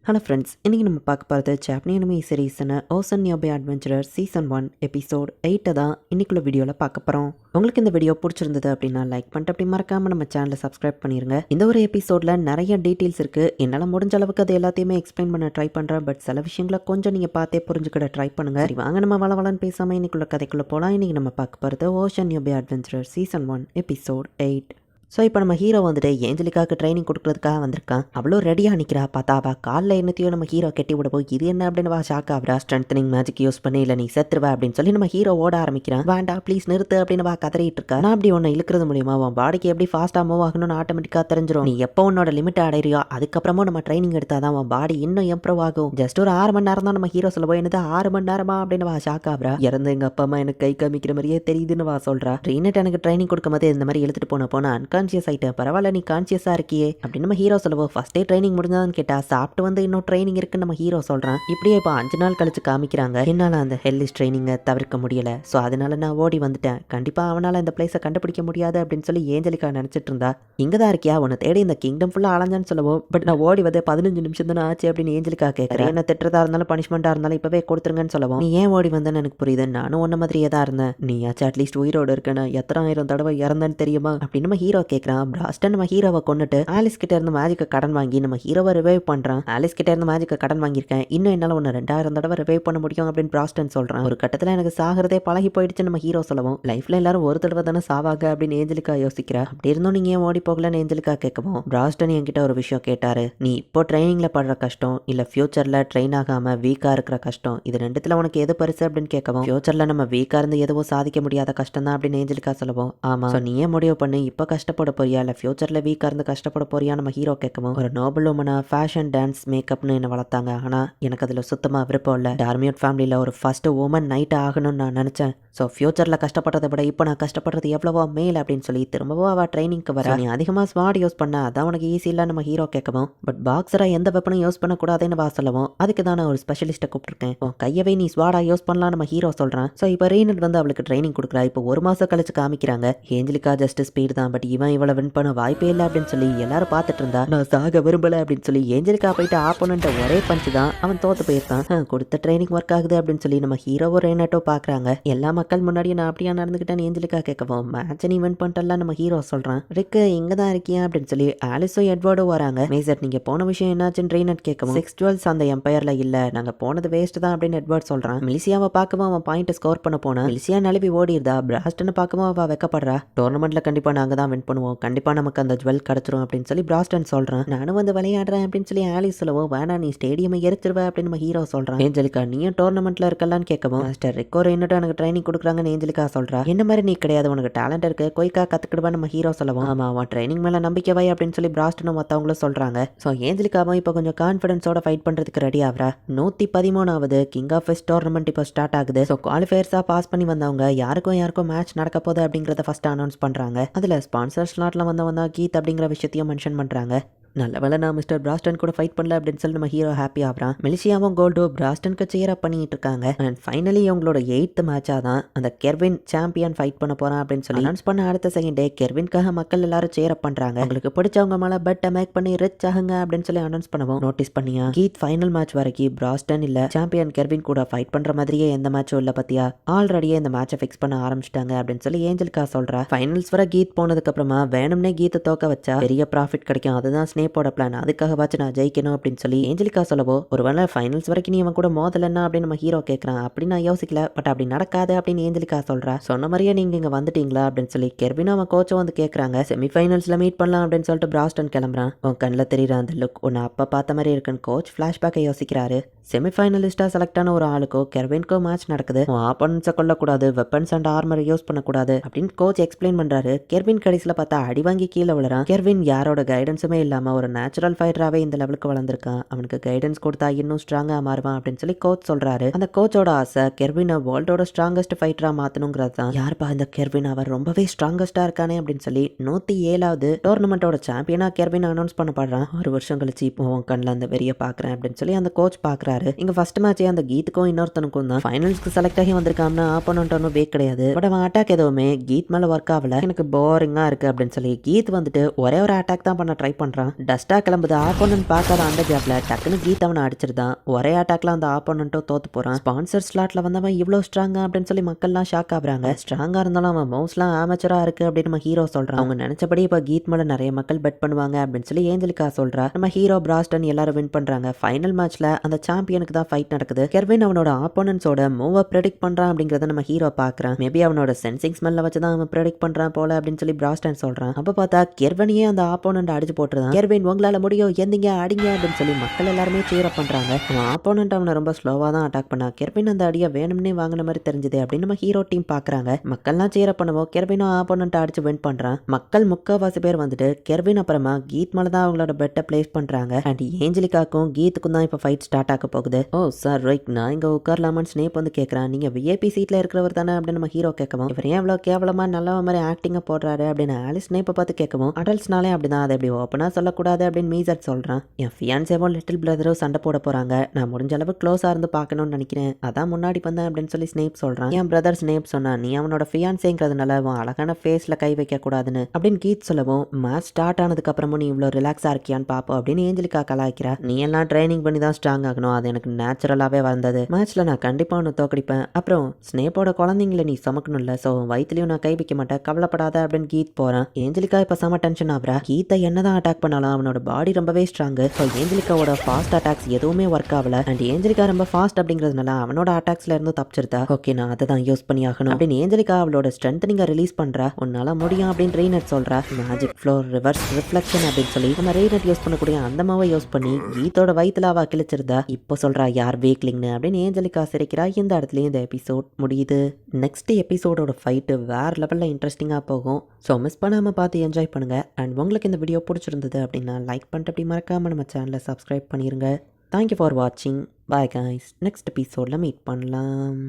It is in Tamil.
ஹலோ ஃப்ரெண்ட்ஸ், இன்றைக்கி நம்ம பார்க்க போகிறது ஜாப்பனீஸ் அனிமே சீரீஸான ஓசன் நியோபே அட்வென்ச்சரர் சீசன் 1 எபிசோட் 8 தான் இன்றைக்குள்ள வீடியோவில் பார்க்க போகிறோம். உங்களுக்கு இந்த வீடியோ பிடிச்சிருந்தது அப்படின்னா லைக் பண்ணிட்டு அப்படி மறக்காமல் நம்ம சேனலை சப்ஸ்கிரைப் பண்ணிடுங்க. இந்த ஒரு எபிசோடில் நிறைய டீட்டெயில்ஸ் இருக்குது. என்னால் முடிஞ்ச அளவுக்கு அது எல்லாத்தையுமே எக்ஸ்பிளைன் பண்ண ட்ரை பண்ணுறேன். பட் சில விஷயங்களை கொஞ்சம் நீங்கள் பார்த்தே புரிஞ்சுக்கிட ட்ரை பண்ணுங்கள். சரி வாங்க நம்ம வளவலன்னு பேசாமல் இன்றைக்குள்ள கதைக்குள்ளே போகலாம். இன்றைக்கி நம்ம பார்க்க போகிறது ஓசன் நியோபே அட்வென்ச்சரர் சீசன் 1 எபிசோட் 8. ஸோ இப்போ நம்ம ஹீரோ வந்துட்டு ஏஞ்சலிக்காவுக்கு ட்ரைனிங் கொடுக்குறதுக்காக வந்திருக்கான். அவ்வளோ ரெடியாக நிற்கிறா. பார்த்தா அவள் காலில் என்னத்தையும் நம்ம ஹீரோ கட்டி விட போய் இது என்ன அப்படின்னு வா ஷாக் ஆகிறா. ஸ்ட்ரென்த்னிங் மேஜிக் யூஸ் பண்ணி இல்லை நீ செத்துருவா அப்படின்னு சொல்லி நம்ம ஹீரோ ஓட ஆரம்பிக்கிறான். வேண்டாம் ப்ளீஸ் நிறுத்து அப்படின்னு வா கதறிட்டு இருக்கா. நான் அப்படி ஒன்று இழுக்கிறது மூலியமா உன் பாடிக்கு எப்படி ஃபாஸ்ட்டாக மூவ் ஆகணும்னு ஆட்டோமேட்டிக்காக தெரிஞ்சிடும். நீ எப்போ உன்னோட லிமிட் அடையிறியோ அதுக்கப்புறமும் நம்ம ட்ரைனிங் எடுத்தால் தான் உன் பாடி இன்னும் இம்ப்ரூவ் ஆகும். ஜஸ்ட் ஒரு 6 மணி நேரம் தான் நம்ம ஹீரோ சொல்ல போய் என்னது 6 மணி நேரமா அப்படின்னு வா ஷாக் ஆகிறா. இறந்து எங்கள் அப்பா அம்மா எனக்கு கை காமிக்கிற மாதிரியே தெரியுதுன்னு வா சொல்கிறா. ரீனட் எனக்கு ட்ரைனிங் கொடுக்கும் போது இந்த மாதிரி எழுத்துட்டு போன அன்கான்சியஸ் ஆகிட்டேன். பரவாயில்ல நீ கான்சியஸா இருக்கியே அப்படின்னு நம்ம ஹீரோ சொல்லுவோம். ஃபர்ஸ்டே ட்ரைனிங் முடிஞ்சதான்னு கேட்டா சாப்பிட்டு வந்து இன்னும் ட்ரைனிங் இருக்குன்னு நம்ம ஹீரோ சொல்றான். இப்படியே இப்போ 5 நாள் கழிச்சு காமிக்கிறாங்க. என்னால அந்த ஹெல்லிஸ் ட்ரைனிங்கை தவிர்க்க முடியல. ஸோ அதனால நான் ஓடி வந்துட்டேன். கண்டிப்பா அவனால இந்த பிளேஸை கண்டுபிடிக்க முடியாது அப்படின்னு சொல்லி ஏஞ்சலிக்கா நினைச்சிட்டு இருந்தா. இங்கதான் இருக்கியா உன்னை தேடி இந்த கிங்டம் ஃபுல்லா அலைஞ்சான்னு சொல்லுவோம். பட் நான் ஓடி வந்து 15 நிமிஷம் தானே ஆச்சு அப்படின்னு ஏஞ்சலிக்கா கேட்கறேன். என்ன திட்டுறதா இருந்தாலும் பனிஷ்மெண்டா இருந்தாலும் இப்பவே கொடுத்துருங்கன்னு சொல்லுவோம். நீ ஏன் ஓடி வந்தேன்னு எனக்கு புரியுது. நானும் உன்ன மாதிரியே தான் இருந்தேன். நீயாச்சும் அட்லீஸ்ட் உயிரோடு இருக்கேன்னு எத்தனை 1000 தடவை இறந்தேன்னு தெரியுமா அப்படின்னு நம்ம ஹீரோ கேட்கறான். பிராஸ்டன் நம்ம ஹீரோவை கொண்டுட்டு ஆலிஸ் கிட்ட இருந்து மேஜிக்கை கடன் வாங்கி நம்ம ஹீரோவை ரிவைவ் பண்றான். ஆலிஸ் கிட்ட இருந்து மேஜிக்கை கடன் வாங்கியிருக்கேன். இன்னும் என்னால ஒன்று 2000 தடவை ரிவைவ் பண்ண முடியும் அப்படின்னு பிராஸ்டன் சொல்றான். ஒரு கட்டத்தில் எனக்கு சாகிறதே பழகி போயிடுச்சு நம்ம ஹீரோ சொல்லுவோம். லைஃப்ல எல்லாரும் ஒரு தடவை தானே சாவாங்க அப்படின்னு ஏஞ்சலிக்கா யோசிக்கிறா. அப்படி இருந்தும் நீங்க ஏன் ஓடி போகலன்னு ஏஞ்சலிக்கா கேட்கவும் பிராஸ்டன் என்கிட்ட ஒரு விஷயம் கேட்டாரு. நீ இப்போ ட்ரைனிங்ல படுற கஷ்டம் இல்ல ஃபியூச்சர்ல ட்ரெயின் ஆகாம வீக்கா இருக்கிற கஷ்டம் இது ரெண்டுத்துல உனக்கு எது பெருசு அப்படின்னு கேட்கவும் ஃபியூச்சர்ல நம்ம வீக்கா இருந்து எதுவும் சாதிக்க முடியாத கஷ்டம் தான் அப்படின்னு ஏஞ்சலிக்கா சொல்லுவோம். ஆமா நீ ஏன் முடிவு பண்ணி இப்போ கஷ்டப்பட போறியா இல்ல ஃபியூச்சர்ல வீக்கா இருந்து கஷ்டப்பட போறியா நம்ம ஹீரோ கேட்கவும் ஒரு நோபல் உமனா ஃபேஷன் டான்ஸ் மேக்கப்னு என்ன வளர்த்தாங்க. ஆனா எனக்கு அதுல சுத்தமா விருப்பம் இல்லை. டார்மியோட் ஃபேமிலியில ஒரு ஃபர்ஸ்ட் உமன் நைட் ஆகணும்னு நான் நினைச்சேன். ஸோ ஃபியூச்சர்ல கஷ்டப்படுறதை விட இப்போ நான் கஷ்டப்படுறது எவ்வளவோ மேல் அப்படின்னு சொல்லி திரும்பவும் அவள் ட்ரைனிங்க்கு வர. நீ அதிகமாக ஸ்வாட் யூஸ் பண்ண அதான் உனக்கு ஈஸி இல்லை நம்ம ஹீரோ கேட்கவும் பட் பாக்ஸரா எந்த வெப்பனும் யூஸ் பண்ணக்கூடாதுன்னு வா சொல்லவும் அதுக்கு தான் நான் ஒரு ஸ்பெஷலிஸ்ட்டை கூப்பிட்டுருக்கேன். உன் கையவே நீ ஸ்வாடா யூஸ் பண்ணலாம் நம்ம ஹீரோ சொல்றான். ஸோ இப்போ ரீனட் வந்து அவளுக்கு ட்ரைனிங் கொடுக்குறா. இப்போ 1 மாசம் கழிச்சு காமிக்கிறாங்க. ஏஞ்சலிக்கா ஜஸ்ட் ஸ்பீட் தான் பட் இவன் இவளை வின் பண்ண வாய்ப்பே இல்லை அப்படின்னு சொல்லி எல்லாரும் பார்த்துட்டு இருந்தா. நான் சாக விரும்பல அப்படின்னு சொல்லி ஏஞ்சலிக்கா போயிட்டு ஆப்போனன்ட் ஒரே பஞ்சு தான் அவன் தோத்து போயிருக்கான். கொடுத்த ட்ரைனிங் ஒர்க் ஆகுது அப்படின்னு சொல்லி நம்ம ஹீரோவோ ரேனட்டோ பாக்குறாங்க. எல்லா மக்கள் முன்னாடியும் நான் அப்படியே நடந்துக்கிட்டேன்னு ஏஞ்சலிக்கா கேட்கவும் மேட்ச் நீ வின் பண்ணிட்டலாம் நம்ம ஹீரோ சொல்றான். ரிக்கு இங்க தான் இருக்கியா அப்படின்னு சொல்லி ஆலிஸோ எட்வர்டோ வராங்க. மேசர் நீங்க போன விஷயம் என்னாச்சுன்னு ரேனட் கேட்கவும் 6 ஜுவல்ஸ் அந்த எம்பையர்ல இல்ல நாங்க போனது வேஸ்ட் தான் அப்படின்னு எட்வர்ட் சொல்றான். மிலிசியாவை பார்க்கவும் அவன் பாயிண்ட் ஸ்கோர் பண்ண போனா மிலிசியா நழுவி ஓடிடுதா. பிராஸ்டன் பார்க்கவும் அவ வெக்கப்படுறா. டோர்னமெண்ட்ல கண்டிப்பா நாங்க தான் வின் பண்ணுவோம். கண்டிப்பா நமக்கு அந்த ஜுவல் கிடைச்சிரும் அப்படின்னு சொல்லி பிராஸ்டன் சொல்றான். நானும் வந்து விளையாடுறேன் அப்படின்னு சொல்லி ஆலிஸ் சொல்லவும் வேணா நீ ஸ்டேடியம் எரிச்சிருவ அப்படின்னு நம்ம ஹீரோ சொல்றான். ஏஞ்சலிக்கா நீயும் டோர்னமெண்ட்ல இருக்கலான்னு கேட்கவும் மாஸ்டர் ரிக்கோ ரேனட்டோ எனக்கு ட்ரைனிங் கொடுக்குறாங்கன்னு ஏஞ்சலிக்கா சொல்றா. என்ன மாதிரி நீ கிடையாது உனக்கு டேலண்ட் இருக்கு குயிக்கா கத்துக்கிடுவா நம்ம ஹீரோ சொல்லவும் ஆமா அவன் ட்ரைனிங் மேல நம்பிக்கை வை அப்படின்னு சொல்லி பிராஸ்டனும் மற்றவங்களும் சொல்றாங்க. ஸோ ஏஞ்சலிக்காவும் இப்போ கொஞ்சம் கான்ஃபிடன்ஸோட ஃபைட் பண்றதுக்கு ரெடி ஆகுறா. 113வது கிங் ஆஃப் ஃபெஸ்ட் டோர்னமெண்ட் இப்போ ஸ்டார்ட் ஆகுது. ஸோ குவாலிஃபயர்ஸா பாஸ் பண்ணி வந்தவங்க யாருக்கும் மேட்ச் நடக்க போகுது அப்படிங்கறத ஃபர்ஸ்ட் அனௌன்ஸ் பண்றாங்க. அதுல ஸ்பான்சர் ஸ்லாட்ல வந்தவன் தான் கீத் அப்படிங்கிற விஷயத்தையும் மென்ஷன் பண்றாங்க. நல்ல வேலை நான் மிஸ்டர் பிராஸ்டன் கூட ஃபைட் பண்ணல அப்படின்னு சொல்லி நம்ம ஹீரோ ஹாப்பி ஆகிறான். மெலிசியாவும் கோல்டோ பிராஸ்டனுக்கு சேர் அப் பண்ணிட்டு இருக்காங்க. அண்ட் ஃபைனலி அவங்களோட 8th மேட்சா தான் அந்த கெர்வின் சாம்பியன் ஃபைட் பண்ண போறான் அப்படின்னு சொல்லி அனௌன்ஸ் பண்ண அடுத்த செகண்டே கெர்வின்காக மக்கள் எல்லாரும் சேர் அப் பண்றாங்க. உங்களுக்கு பிடிச்சவங்க மேல பெட்டை மேக் பண்ணி ரிச் ஆகுங்க அப்படின்னு சொல்லி அனௌன்ஸ் பண்ணுவோம். நோட்டீஸ் பண்ணியா கீத் ஃபைனல் மேட்ச் வரைக்கும் பிராஸ்டன் இல்ல சாம்பியன் கெர்வின் கூட ஃபைட் பண்ற மாதிரியே எந்த மேட்சும் இல்ல பத்தியா ஆல்ரெடியே இந்த மேட்சை ஃபிக்ஸ் பண்ண ஆரம்பிச்சிட்டாங்க அப்படின்னு சொல்லி ஏஞ்சலிக்கா சொல்றா. ஃபைனல்ஸ் வர கீத் போனதுக்கு அப்புறமா வேணும்னே கீத்தை தோக்க வச்சா பெரிய ப்ராஃபிட் கிடைக்கும். அதுதான் ஸ்னேப்போட பிளான். அதுக்காக நான் ஜெயிக்கணும் அப்படின்னு சொல்லி ஏஞ்சலிக்கா சொல்லவோ ஒருவேளை ஃபைனல்ஸ் வரைக்கும் நீ அவன் கூட மோதலன்னா அப்படின்னு நம்ம ஹீரோ கேட்கறான். அப்படி நான் யோசிக்கல பட் அப்படி நடக்காது அப்படின்னு ஏஞ்சலிக்கா சொல்றா. சொன்ன மாதிரியே நீங்க இங்க வந்துட்டீங்களா அப்படின்னு சொல்லி கெர்வினும் அவன் கோச்சும் வந்து கேட்கறாங்க. செமிஃபைனல்ஸ்ல மீட் பண்ணலாம் அப்படின்னு சொல்லிட்டு பிராஸ்டன் கிளம்புறான். உன் கண்ணில் தெரியுற அந்த லுக் உன்னை அப்ப பார்த்த மாதிரி இருக்குன்னு கோச் பிளாஷ்பேக்கை யோசிக்கிறாரு. செமிஃபைனலிஸ்டா செலக்ட் ஆன ஒரு ஆளுக்கோ கெர்வின்கோ மேட்ச் நடக்குது. உன் ஆப்போனன்ஸை கொல்லக்கூடாது, வெப்பன்ஸ் அண்ட் ஆர்மரை யூஸ் பண்ணக்கூடாது அப்படின்னு கோச் எக்ஸ்பிளைன் பண்றாரு. கெர்வின் கடைசியில் பார்த்தா அடி வாங்கி கீழே விழுறான். கெர்வின் யாரோட கைடன்ஸுமே இல்லாம ஒரு நேச்சுரல் ஃபைட்டராகவே இந்த லெவலுக்கு வளர்ந்துருக்கான். அவனுக்கு கைடன்ஸ் கொடுத்தா இன்னும் ஸ்ட்ராங்காக மாறுவான் அப்படின்னு சொல்லி கோச் சொல்றாரு. அந்த கோச்சோட ஆசை கெர்வினை வேர்ல்டோட ஸ்ட்ராங்கஸ்ட் ஃபைட்டரா மாற்றணுங்கிறது தான். யாருப்பா இந்த கெர்வின், அவர் ரொம்பவே ஸ்ட்ராங்கஸ்டா இருக்கானே அப்படின்னு சொல்லி 107வது டோர்னமெண்டோட சாம்பியனா கெர்வின் அனௌன்ஸ் பண்ணப்படுறான். 1 வருஷம் கழிச்சு இப்போ உன் கண்ணில் அந்த வெறிய பாக்குறேன் அப்படின்னு சொல்லி அந்த கோச் பாக்குறாரு. இங்க ஃபர்ஸ்ட் மேட்சே அந்த கீத்துக்கும் இன்னொருத்தனுக்கும் தான் ஃபைனல்ஸ்க்கு செலக்ட் ஆகி வந்திருக்காங்கன்னா ஆப்போனன்ட் ஒன்றும் வேக் கிடையாது. பட் அவன் அட்டாக் எதுவுமே கீத் மேல ஒர்க் ஆகல. எனக்கு போரிங்கா இருக்கு அப்படின்னு சொல்லி கீத் வந்துட்டு ஒரே ஒரு அட்டாக் தான் பண்ண ட்ரை பண்றான். டஸ்டா கிளம்புது. ஆப்போனன்ட் பார்க்காத அந்த கேப்ல டக்குன்னு கீத் அவனை அடிச்சிருந்தான். ஒரே அட்டாக்ல அந்த ஆப்போனன்ட்டும் தோத்து போறான். ஸ்பான்சர் ஸ்லாட்ல வந்தவன் இவ்வளோ ஸ்ட்ராங்கா அப்படின்னு சொல்லி மக்கள்லாம் ஷாக் ஆகுறாங்க. ஸ்ட்ராங்கா இருந்தாலும் அவன் மவுஸ்லாம் ஆமச்சரா இருக்கு அப்படின்னு நம்ம ஹீரோ சொல்றான். அவங்க நினைச்சபடி இப்ப கீத் மேல நிறைய மக்கள் பெட் பண்ணுவாங்க அப்படின்னு சொல்லி ஏஞ்சலிகா சொல்றா. நம்ம ஹீரோ பிராஸ்டன் எல்லாரும் வின் பண்றாங்க. ஃபைனல் மேட்ச்ல அந்த சாம்பியனுக்கு தான் ஃபைட் நடக்குது. கெர்வின் அவனோட ஆப்போனன்ட்ஸோட மூவ ப்ரெடிக்ட் பண்றான் அப்படிங்கறத நம்ம ஹீரோ பாக்குறான். மேபி அவனோட சென்சிங் ஸ்மெல்ல வச்சு தான் அவன் ப்ரெடிக்ட் பண்றான் போல அப்படின்னு சொல்லி பிராஸ்டன் சொல்றான். அப்ப பார்த்தா கெர்வனியே அந்த ஆப்போனன்ட் அடிச்சு போட்டுருதான். கெர்வின் உங்களால முடியும், எந்திங்க அடிங்க அப்படின்னு சொல்லி மக்கள் எல்லாருமே சீரப் பண்றாங்க. அவன் ஆப்போனன்ட் அவனை ரொம்ப ஸ்லோவா தான் அட்டாக் பண்ணா. கெர்வின் அந்த அடியை வேணும்னே வாங்கின மாதிரி தெரிஞ்சது அப்படின்னு நம்ம ஹீரோ டீம் பாக்குறாங்க. மக்கள்லாம் சீரப் பண்ணுவோம். கெர்வினும் ஆப்போனன்ட் அடிச்சு வின் பண்றான். மக்கள் முக்கால்வாசி பேர் வந்துட்டு கெர்வின் அப்புறமா கீத் மேல தான் அவங்களோட பெட்டை பிளேஸ் பண்றாங்க. அண்ட் ஏஞ்சலிகாக்கும் கீத்துக்கும் தான் இப்ப ஃபைட் ஸ்டார்ட் ஆக போகுது. ஓ சார் ரைட், நான் இங்க உட்காரலாமான்னு ஸ்னேப் வந்து கேட்கறான். நீங்க விஐபி சீட்ல இருக்கிறவர் தானே அப்படின்னு நம்ம ஹீரோ கேட்கவும், இவர் ஏன் இவ்வளவு கேவலமா நல்ல மாதிரி ஆக்டிங்க போடுறாரு அப்படின்னு ஆலிஸ் ஸ்னேப்பை பார்த்து கேட்கவும், அடல்ட்ஸ்னாலே அப்படிதான், அதை எப்படி ஓப்பனா சொல்லக்கூடாது அப்படின்னு மீசட் சொல்றான். என் ஃபியான்சேவும் லிட்டில் பிரதரும் சண்டை போட போறாங்க. நான் முடிஞ்ச அளவு க்ளோஸா இருந்து பார்க்கணும்னு நினைக்கிறேன். அதான் முன்னாடி வந்தேன் அப்படின்னு சொல்லி ஸ்னேப் சொல்றான். என் பிரதர் ஸ்னேப் சொன்னா, நீ அவனோட ஃபியான்சேங்கிறதுனால அவன் அழகான ஃபேஸ்ல கை வைக்க கூடாதுன்னு அப்படின்னு கீத் சொல்லவும், மேட்ச் ஸ்டார்ட் ஆனதுக்கு அப்புறமும் நீ இவ்வளவு ரிலாக்ஸா இருக்கியான்னு பாப்போம் அப்படின்னு ஏஞ்சலிகா கலாய்க்கிறா. நீ எல்லாம் ட்ரைனிங் பண்ணி தான் ஸ்ட்ராங் ஆகணும், அது எனக்கு நேச்சுரலாவே வந்தது. மேட்ச்ல நான் கண்டிப்பா ஒன்று தோக்கடிப்பேன். அப்புறம் ஸ்னேப்போட குழந்தைங்களை நீ சமக்கணும்ல, சோ வயிற்றுலயும் நான் கை வைக்க மாட்டேன், கவலைப்படாத அப்படின்னு கீத் போறான். ஏஞ்சலிகா இப்ப செம டென்ஷன் ஆகுறா. கீத்தை என்னதான் அட்டாக் பண்ணாலும் அவனோட பாடி ரொம்பவே ஸ்ட்ராங். ஸோ ஏஞ்சலிகாவோட ஃபாஸ்ட் அட்டாக்ஸ் எதுவுமே ஒர்க் ஆகல. அண்ட் ஏஞ்சலிகா ரொம்ப ஃபாஸ்ட் அப்படிங்கிறதுனால அவனோட அட்டாக்ஸ்ல இருந்து தப்பிச்சிருந்தா. ஓகே, நான் அதை தான் யூஸ் பண்ணி ஆகணும் அப்படின்னு ஏஞ்சலிகா அவளோட ஸ்ட்ரென்த் நீங்க ரிலீஸ் பண்றா. உன்னால முடியும் அப்படின்னு ரீனட் சொல்றா. மேஜிக் ஃப்ளோர் ரிவர்ஸ் ரிஃப்ளெக்ஷன் அப்படின்னு சொல்லி நம்ம ரீனட் யூஸ் பண்ணக்கூடிய அந்த மாவை யூஸ் பண்ணி கீத்தோட வயிற்றுல அவ கிழிச்சிருந்தா. இப்போ சொல்றா யார் வீக்லிங்னு அப்படின்னு ஏஞ்சலிகா சிரிக்கிறா. இந்த இடத்துலயும் இந்த எபிசோட் முடியுது. நெக்ஸ்ட் எபிசோடோட ஃபைட்டு வேற லெவலில் இன்ட்ரெஸ்டிங்காக போகும். ஸோ மிஸ் பண்ணாமல் பார்த்து என்ஜாய் பண்ணுங்கள். அண்ட் உங்களுக்கு இந்த வீடியோ பிடிச்சிருந்தது அப்படின்னா லைக் பண்ணிட்டு அப்படி மறக்காமல் நம்ம சேனலை சப்ஸ்கிரைப் பண்ணிடுங்க. தேங்க்யூ ஃபார் வாட்சிங். Bye guys. நெக்ஸ்ட் எபிசோடில் மீட் பண்ணலாம்.